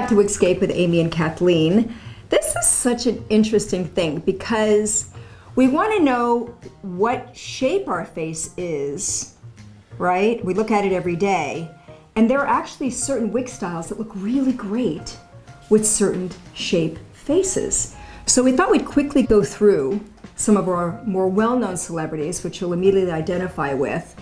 back to Wigscape with Amy and Kathleen. This is such an interesting thing because we want to know what shape our face is, right? We look at it every day, and there are actually certain wig styles that look really great with certain shape faces. So we thought we'd quickly go through some of our more well-known celebrities, which you'll immediately identify with,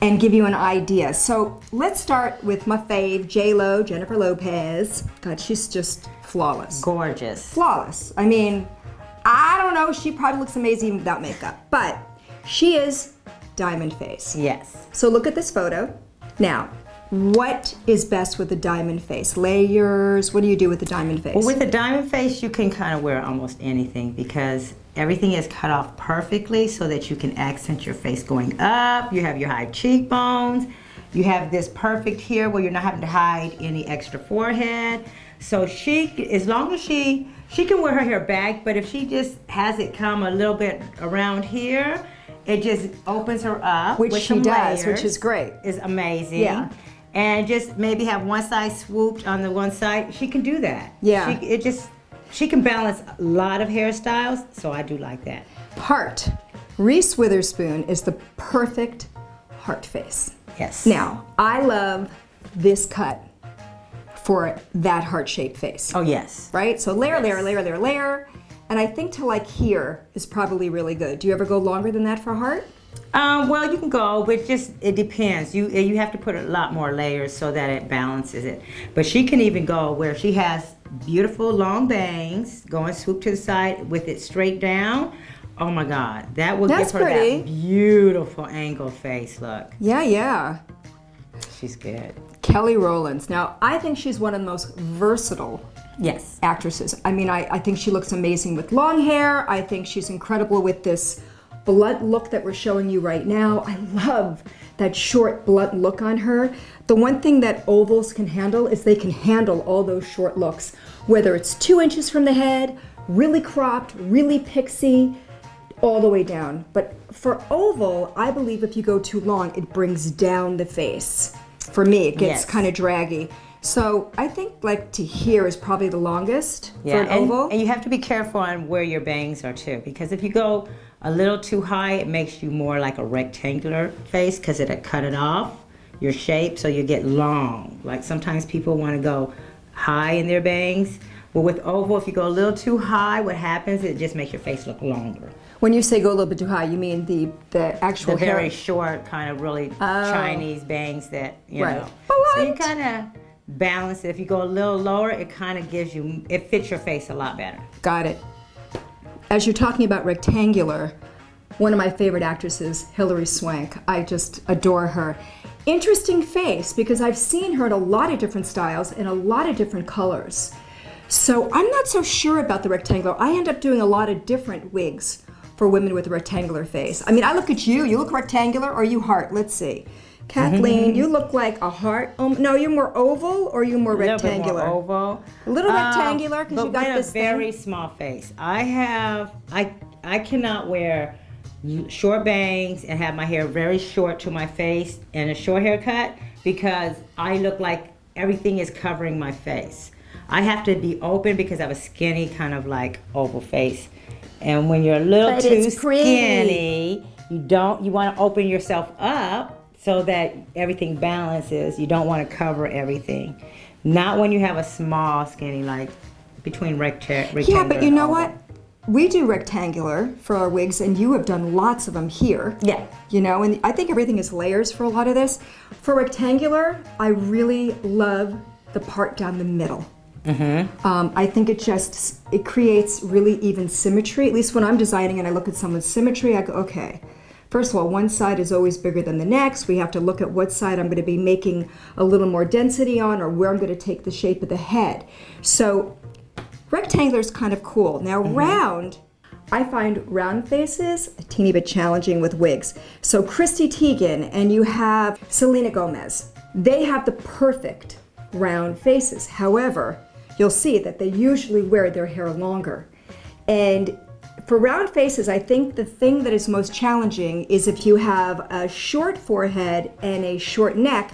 and give you an idea. So let's start with my fave, J-Lo, Jennifer Lopez. God, she's just flawless. Gorgeous. Flawless. I mean, I don't know, she probably looks amazing without makeup, but she is diamond face. Yes. So look at this photo. Now, what is best with the diamond face? Layers, what do you do with the diamond face? Well, with the diamond face, you can kind of wear almost anything because everything is cut off perfectly so that you can accent your face going up. You have your high cheekbones. You have this perfect here where you're not having to hide any extra forehead. So as long as she can wear her hair back, but if she just has it come a little bit around here, it just opens her up. Which with she some does, layers. which is great. Is amazing. Yeah. And just maybe have one side swooped on the one side. She can do that. Yeah. She can balance a lot of hairstyles, so I do like that. Heart. Reese Witherspoon is the perfect heart face. Yes. Now, I love this cut for that heart-shaped face. Oh, yes. Right? So layer, Yes. layer, layer, layer, layer. And I think to like here is probably really good. Do you ever go longer than that for heart? Well, you can go, but it depends. You have to put a lot more layers so that it balances it. But she can even go where she has beautiful long bangs going swoop to the side with it straight down. Oh my God, that will That's give her pretty. that beautiful angle face look. Yeah, yeah. She's good. Kelly Rowlands. Now, I think she's one of the most versatile Yes. actresses. I mean, I think she looks amazing with long hair. I think she's incredible with this blunt look that we're showing you right now. I love that short blunt look on her. The one thing that ovals can handle is they can handle all those short looks, whether it's 2 inches from the head, really cropped, really pixie, all the way down. But for oval, I believe if you go too long, it brings down the face. For me, it gets Yes. kind of draggy. So I think like to here is probably the longest for an oval. And you have to be careful on where your bangs are too, because if you go a little too high, it makes you more like a rectangular face because it'll cut it off, your shape, so you get long. Like sometimes people want to go high in their bangs. But with oval, if you go a little too high, what happens, it just makes your face look longer. When you say go a little bit too high, you mean the actual The hair? very short, kind of really Chinese bangs that, you Right. know. But So you what? kind of balance it. If you go a little lower, it kind of gives you, it fits your face a lot better. Got it. As you're talking about rectangular, one of my favorite actresses, Hilary Swank. I just adore her. Interesting face because I've seen her in a lot of different styles in a lot of different colors. So I'm not so sure about the rectangular. I end up doing a lot of different wigs for women with a rectangular face. I mean, I look at you. You look rectangular or you heart? Let's see. Kathleen, you look like a heart. No, you're more oval or you're more rectangular? A little bit more oval. A little rectangular because you got with this a very thing. small face. I cannot wear short bangs and have my hair very short to my face and a short haircut because I look like everything is covering my face. I have to be open because I have a skinny kind of like oval face. And when you're a little But too it's pretty. skinny, you want to open yourself up so that everything balances. You don't want to cover everything. Not when you have a small skinny, like between rectangular. Yeah, but you and know oval. what? We do rectangular for our wigs, and you have done lots of them here. Yeah. You know, and I think everything is layers for a lot of this. For rectangular, I really love the part down the middle. I think it creates really even symmetry. At least when I'm designing and I look at someone's symmetry, I go, okay. First of all, one side is always bigger than the next. We have to look at what side I'm going to be making a little more density on or where I'm going to take the shape of the head. So rectangular is kind of cool. Now round, I find round faces a teeny bit challenging with wigs. So Christy Teigen and you have Selena Gomez. They have the perfect round faces. However, you'll see that they usually wear their hair longer. And for round faces, I think the thing that is most challenging is if you have a short forehead and a short neck,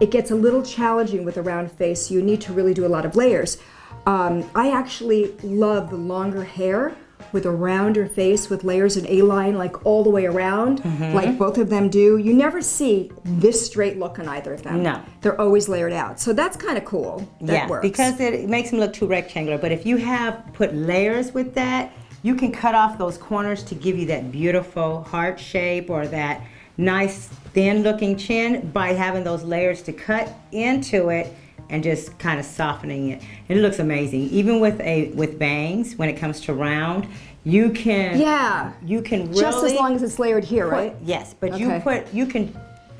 it gets a little challenging with a round face, so you need to really do a lot of layers. I actually love the longer hair with a rounder face with layers in A-line like all the way around, like both of them do. You never see this straight look on either of them. No. They're always layered out. So that's kind of cool. That works. Because it makes them look too rectangular. But if you have put layers with that, you can cut off those corners to give you that beautiful heart shape or that nice thin looking chin by having those layers to cut into it and just kind of softening it. It looks amazing. Even with bangs, when it comes to round, you can really, just as long as it's layered here, right? Yes, but you can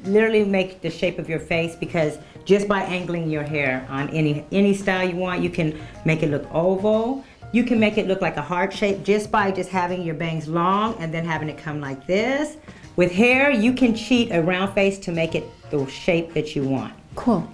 literally make the shape of your face, because just by angling your hair on any style you want, you can make it look oval. You can make it look like a heart shape just by having your bangs long and then having it come like this. With hair, you can cheat a round face to make it the shape that you want. Cool.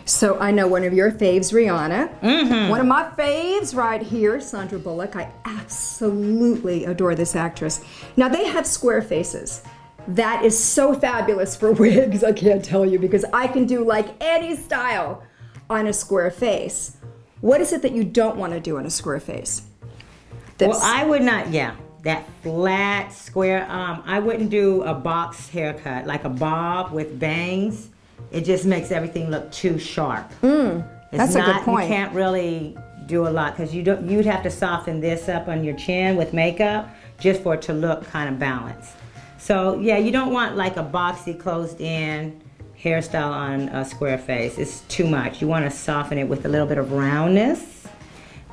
So I know one of your faves, Rihanna. One of my faves right here, Sandra Bullock. I absolutely adore this actress. Now they have square faces. That is so fabulous for wigs, I can't tell you, because I can do like any style on a square face. What is it that you don't want to do on a square face? Well, I would not, that flat square, I wouldn't do a box haircut, like a bob with bangs. It just makes everything look too sharp. That's a good point. You can't really do a lot, because you'd have to soften this up on your chin with makeup just for it to look kind of balanced. So yeah, you don't want like a boxy closed in hairstyle on a square face. It's too much. You want to soften it with a little bit of roundness.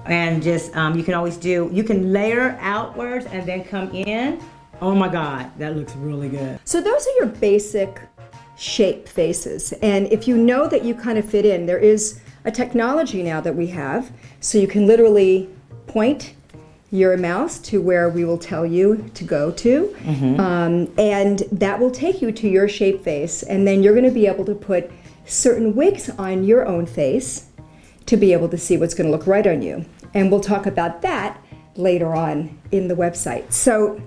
And just, you can layer outwards and then come in. Oh my God, that looks really good. So those are your basic shape faces. And if you know that you kind of fit in, there is a technology now that we have. So you can literally point your mouse to where we will tell you to go to. And that will take you to your shape face. And then you're going to be able to put certain wigs on your own face to be able to see what's going to look right on you. And we'll talk about that later on in the website. So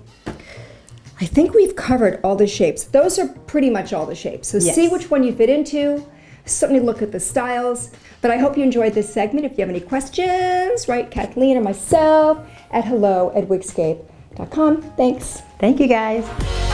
I think we've covered all the shapes. Those are pretty much all the shapes. So see which one you fit into. Certainly look at the styles. But I hope you enjoyed this segment. If you have any questions, write Kathleen or myself at hello@wigscape.com. Thanks. Thank you, guys.